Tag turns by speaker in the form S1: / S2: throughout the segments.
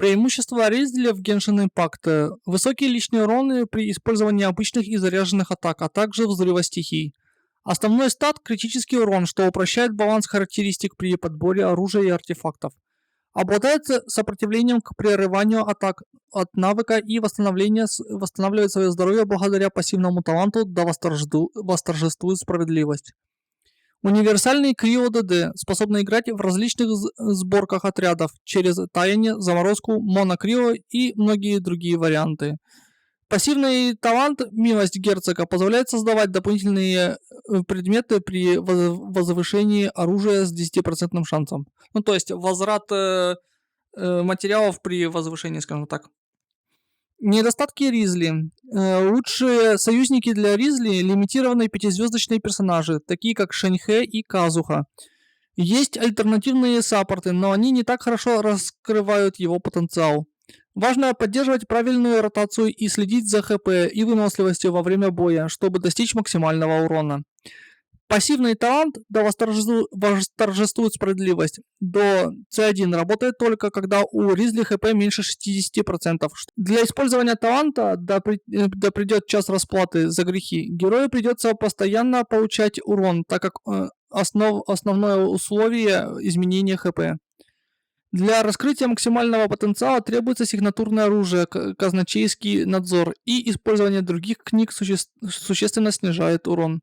S1: Преимущество Ризли в Genshin Impact – высокие личные уроны при использовании обычных и заряженных атак, а также взрыва стихий. Основной стат – критический урон, что упрощает баланс характеристик при подборе оружия и артефактов. Обладает сопротивлением к прерыванию атак от навыка и восстанавливает свое здоровье благодаря пассивному таланту «Да восторжествует справедливость». Универсальный Крио ДД, способный играть в различных сборках отрядов через таяние, заморозку, монокрио и многие другие варианты. Пассивный талант «Милость герцога» позволяет создавать дополнительные предметы при возвышении оружия с 10% шансом. Ну, то есть возврат материалов при возвышении, скажем так. Недостатки Ризли. Лучшие союзники для Ризли – лимитированные пятизвездочные персонажи, такие как Шэньхэ и Казуха. Есть альтернативные саппорты, но они не так хорошо раскрывают его потенциал. Важно поддерживать правильную ротацию и следить за ХП и выносливостью во время боя, чтобы достичь максимального урона. Пассивный талант «Да восторжествует справедливость» до C1 работает только когда у Ризли ХП меньше 60%. Для использования таланта «Да придет час расплаты за грехи» герою придется постоянно получать урон, так как основное условие изменения ХП. Для раскрытия максимального потенциала требуется сигнатурное оружие, казначейский надзор, и использование других книг существенно снижает урон.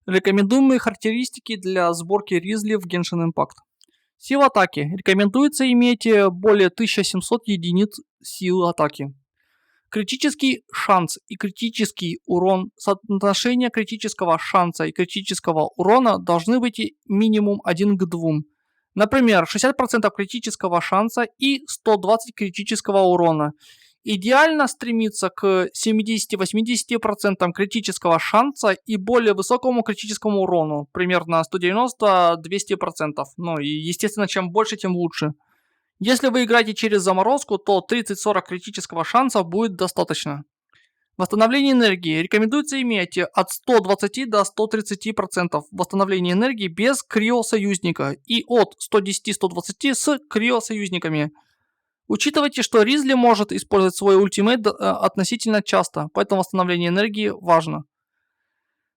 S1: Рекомендуемые характеристики для сборки Ризли в Genshin Impact. Сила атаки. Рекомендуется иметь более 1700 единиц силы атаки. Критический шанс и критический урон. Соотношение критического шанса и критического урона должны быть минимум 1 к 2. Например, 60% критического шанса и 120 критического урона. Идеально стремиться к 70-80% критического шанса и более высокому критическому урону, примерно 190-200%. Ну и естественно, чем больше, тем лучше. Если вы играете через заморозку, то 30-40 критического шанса будет достаточно. Восстановление энергии. Рекомендуется иметь от 120 до 130% восстановления энергии без криосоюзника и от 110-120 с криосоюзниками. Учитывайте, что Ризли может использовать свой ультимейт относительно часто, поэтому восстановление энергии важно.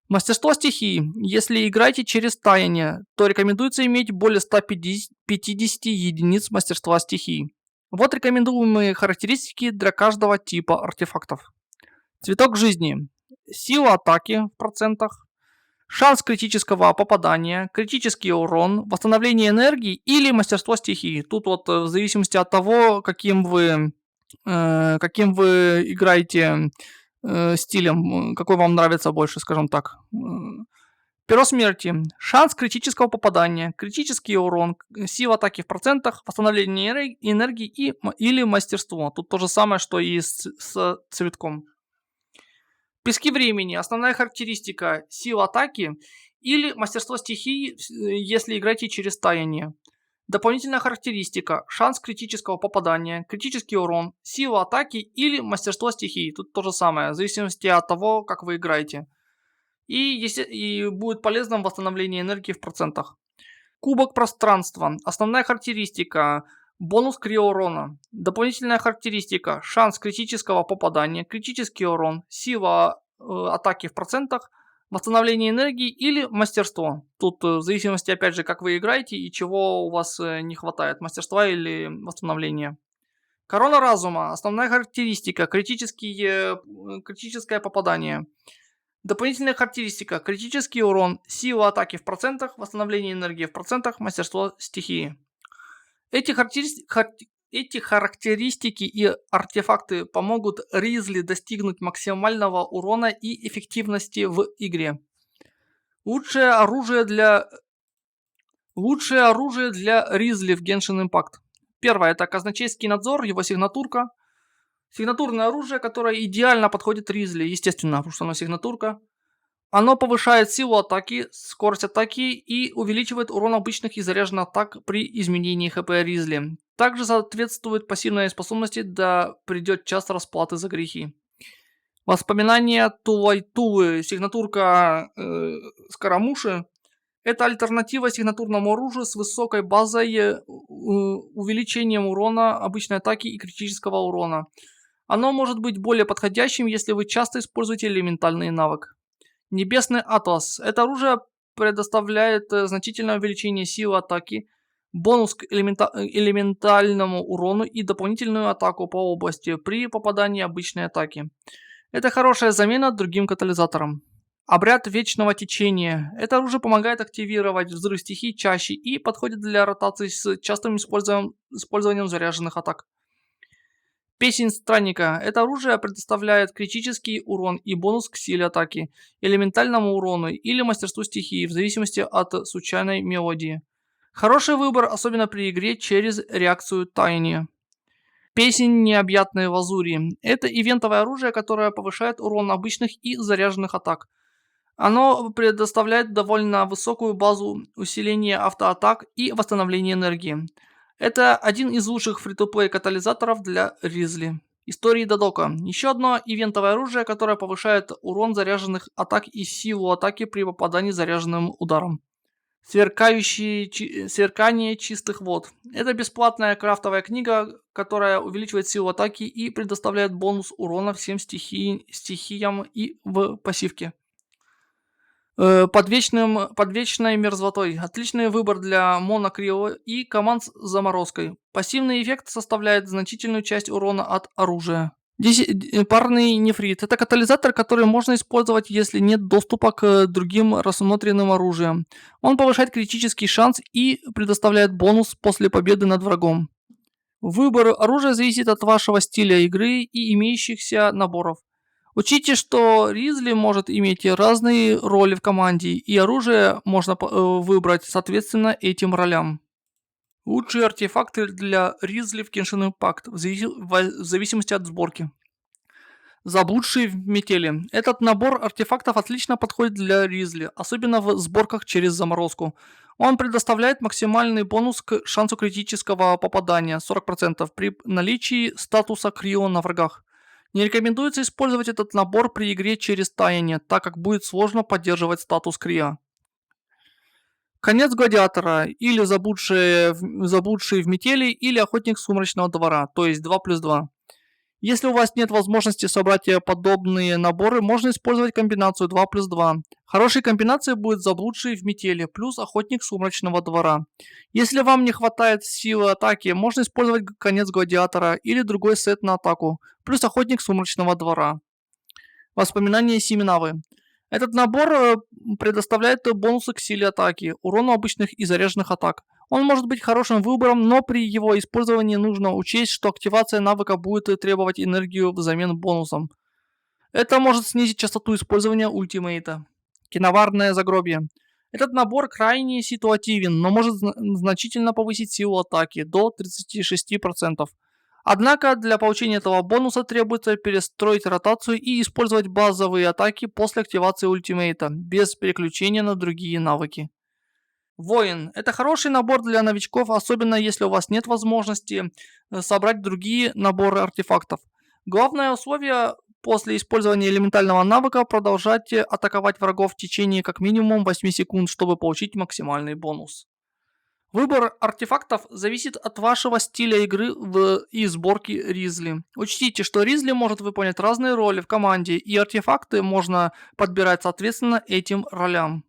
S1: Мастерство стихии. Если играете через таяние, то рекомендуется иметь более 150 единиц мастерства стихии. Вот рекомендуемые характеристики для каждого типа артефактов. Цветок жизни. Сила атаки в процентах. Шанс критического попадания, критический урон, восстановление энергии или мастерство стихии. Тут вот в зависимости от того, каким вы играете стилем, какой вам нравится больше, скажем так. Перо смерти. Шанс критического попадания, критический урон, сила атаки в процентах, восстановление энергии или мастерство. Тут то же самое, что и с цветком. Пески времени. Основная характеристика – сила атаки или мастерство стихии, если играете через таяние. Дополнительная характеристика – шанс критического попадания, критический урон, сила атаки или мастерство стихии. Тут то же самое, в зависимости от того, как вы играете. И будет полезным восстановление энергии в процентах. Кубок пространства. Основная характеристика – бонус криоурона. Дополнительная характеристика – шанс критического попадания, критический урон, сила атаки в процентах, восстановление энергии или мастерство. Тут в зависимости, опять же, как вы играете и чего у вас не хватает, мастерства или восстановления. Корона разума. Основная характеристика – критическое попадание. Дополнительная характеристика – критический урон, сила атаки в процентах, восстановление энергии в процентах, мастерство стихии. Эти характеристики и артефакты помогут Ризли достигнуть максимального урона и эффективности в игре. Лучшее оружие для Ризли в Genshin Impact. Первое – это казначейский надзор, его сигнатурка. Сигнатурное оружие, которое идеально подходит Ризли, естественно, потому что оно сигнатурка. Оно повышает силу атаки, скорость атаки и увеличивает урон обычных и заряженных атак при изменении ХП Ризли. Также соответствует пассивной способности «Да придет час расплаты за грехи». Воспоминания Тулай-Тулы, сигнатурка Скоромуши. Это альтернатива сигнатурному оружию с высокой базой, увеличением урона обычной атаки и критического урона. Оно может быть более подходящим, если вы часто используете элементальный навык. Небесный Атлас. Это оружие предоставляет значительное увеличение силы атаки, бонус к элементальному урону и дополнительную атаку по области при попадании обычной атаки. Это хорошая замена другим катализаторам. Обряд Вечного Течения. Это оружие помогает активировать взрыв стихий чаще и подходит для ротации с частым использованием заряженных атак. Песнь Странника. Это оружие предоставляет критический урон и бонус к силе атаки, элементальному урону или мастерству стихии, в зависимости от случайной мелодии. Хороший выбор, особенно при игре через реакцию таяния. Песнь Необъятной Лазури. Это ивентовое оружие, которое повышает урон обычных и заряженных атак. Оно предоставляет довольно высокую базу усиления автоатак и восстановления энергии. Это один из лучших фри-то-плей катализаторов для Ризли. Истории Додока. Еще одно ивентовое оружие, которое повышает урон заряженных атак и силу атаки при попадании заряженным ударом. Сверкание чистых вод. Это бесплатная крафтовая книга, которая увеличивает силу атаки и предоставляет бонус урона всем стихиям и в пассивке. Под вечной мерзлотой. Отличный выбор для монокрио и команд с заморозкой. Пассивный эффект составляет значительную часть урона от оружия. Парный нефрит. Это катализатор, который можно использовать, если нет доступа к другим рассмотренным оружиям. Он повышает критический шанс и предоставляет бонус после победы над врагом. Выбор оружия зависит от вашего стиля игры и имеющихся наборов. Учтите, что Ризли может иметь разные роли в команде, и оружие можно выбрать соответственно этим ролям. Лучшие артефакты для Ризли в Genshin Impact в зависимости от сборки. Заблудшие в метели. Этот набор артефактов отлично подходит для Ризли, особенно в сборках через заморозку. Он предоставляет максимальный бонус к шансу критического попадания 40% при наличии статуса Крио на врагах. Не рекомендуется использовать этот набор при игре через таяние, так как будет сложно поддерживать статус Крио. Конец Гладиатора, или заблудшие в метели, или Охотник Сумрачного Двора, то есть 2+2. Если у вас нет возможности собрать подобные наборы, можно использовать комбинацию 2+2. Хорошей комбинацией будет Заблудший в метели плюс Охотник Сумрачного Двора. Если вам не хватает силы атаки, можно использовать Конец Гладиатора или другой сет на атаку, плюс Охотник Сумрачного Двора. Воспоминания Семинавы. Этот набор предоставляет бонусы к силе атаки, урону обычных и заряженных атак. Он может быть хорошим выбором, но при его использовании нужно учесть, что активация навыка будет требовать энергию взамен бонусом. Это может снизить частоту использования ультимейта. Киноварное Загробье. Этот набор крайне ситуативен, но может значительно повысить силу атаки до 36%. Однако для получения этого бонуса требуется перестроить ротацию и использовать базовые атаки после активации ультимейта, без переключения на другие навыки. Воин. Это хороший набор для новичков, особенно если у вас нет возможности собрать другие наборы артефактов. Главное условие после использования элементального навыка продолжать атаковать врагов в течение как минимум 8 секунд, чтобы получить максимальный бонус. Выбор артефактов зависит от вашего стиля игры и сборки Ризли. Учтите, что Ризли может выполнять разные роли в команде, и артефакты можно подбирать соответственно этим ролям.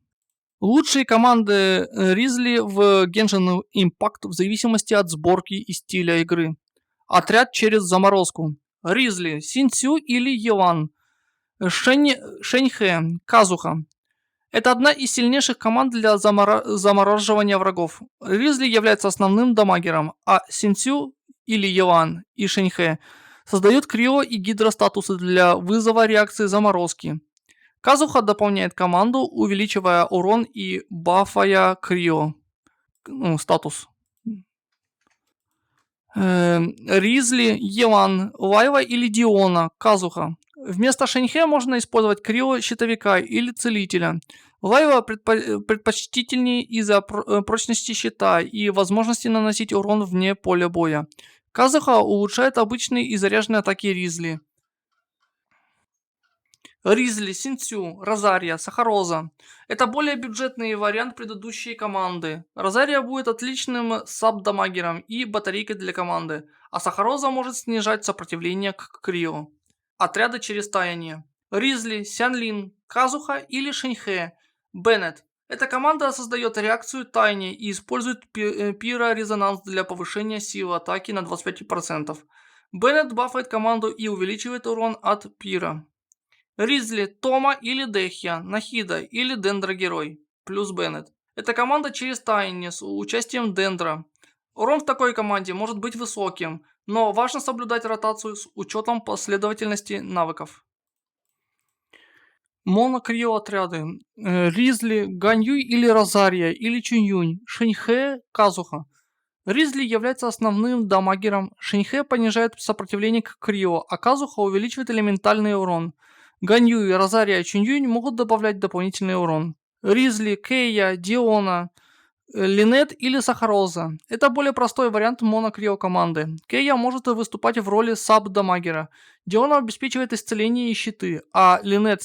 S1: Лучшие команды Ризли в Genshin Impact в зависимости от сборки и стиля игры. Отряд через заморозку. Ризли, Синцю или Елан. Шэньхэ, Казуха. Это одна из сильнейших команд для замораживания врагов. Ризли является основным дамагером, а Синцю или Елан и Шэньхэ создают крио и гидростатусы для вызова реакции заморозки. Казуха дополняет команду, увеличивая урон и бафая крио. Статус. Ризли, Елан, Лайва или Диона, Казуха. Вместо Шэньхэ можно использовать крио щитовика или целителя. Лайва предпочтительнее из-за прочности щита и возможности наносить урон вне поля боя. Казуха улучшает обычные и заряженные атаки Ризли. Ризли, Синцю, Розария, Сахароза. Это более бюджетный вариант предыдущей команды. Розария будет отличным сабдамагером и батарейкой для команды, а Сахароза может снижать сопротивление к Крио. Отряды через таяние. Ризли, Сянлин, Казуха или Шэньхэ. Беннет. Эта команда создает реакцию таяния и использует пиро-резонанс для повышения силы атаки на 25%. Беннет бафает команду и увеличивает урон от пира. Ризли, Тома или Дехья, Нахида или Дендра-герой, плюс Беннет. Это команда через таяние с участием Дендра. Урон в такой команде может быть высоким, но важно соблюдать ротацию с учетом последовательности навыков. Монокрио отряды. Ризли, Ганьюй или Розария или Чуньюнь, Шэньхэ, Казуха. Ризли является основным дамагером, Шэньхэ понижает сопротивление к Крио, а Казуха увеличивает элементальный урон. Ганьюй, Розария и Чуньюнь могут добавлять дополнительный урон. Ризли, Кэя, Диона, Линет или Сахароза. Это более простой вариант монокрио команды. Кэя может выступать в роли саб-дамагера. Диона обеспечивает исцеление и щиты, а Линет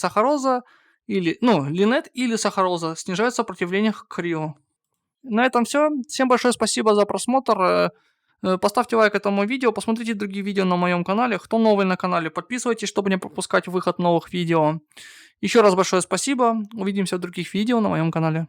S1: или Сахароза снижают сопротивление к Крио. На этом все. Всем большое спасибо за просмотр. Поставьте лайк этому видео, посмотрите другие видео на моем канале. Кто новый на канале, подписывайтесь, чтобы не пропускать выход новых видео. Еще раз большое спасибо. Увидимся в других видео на моем канале.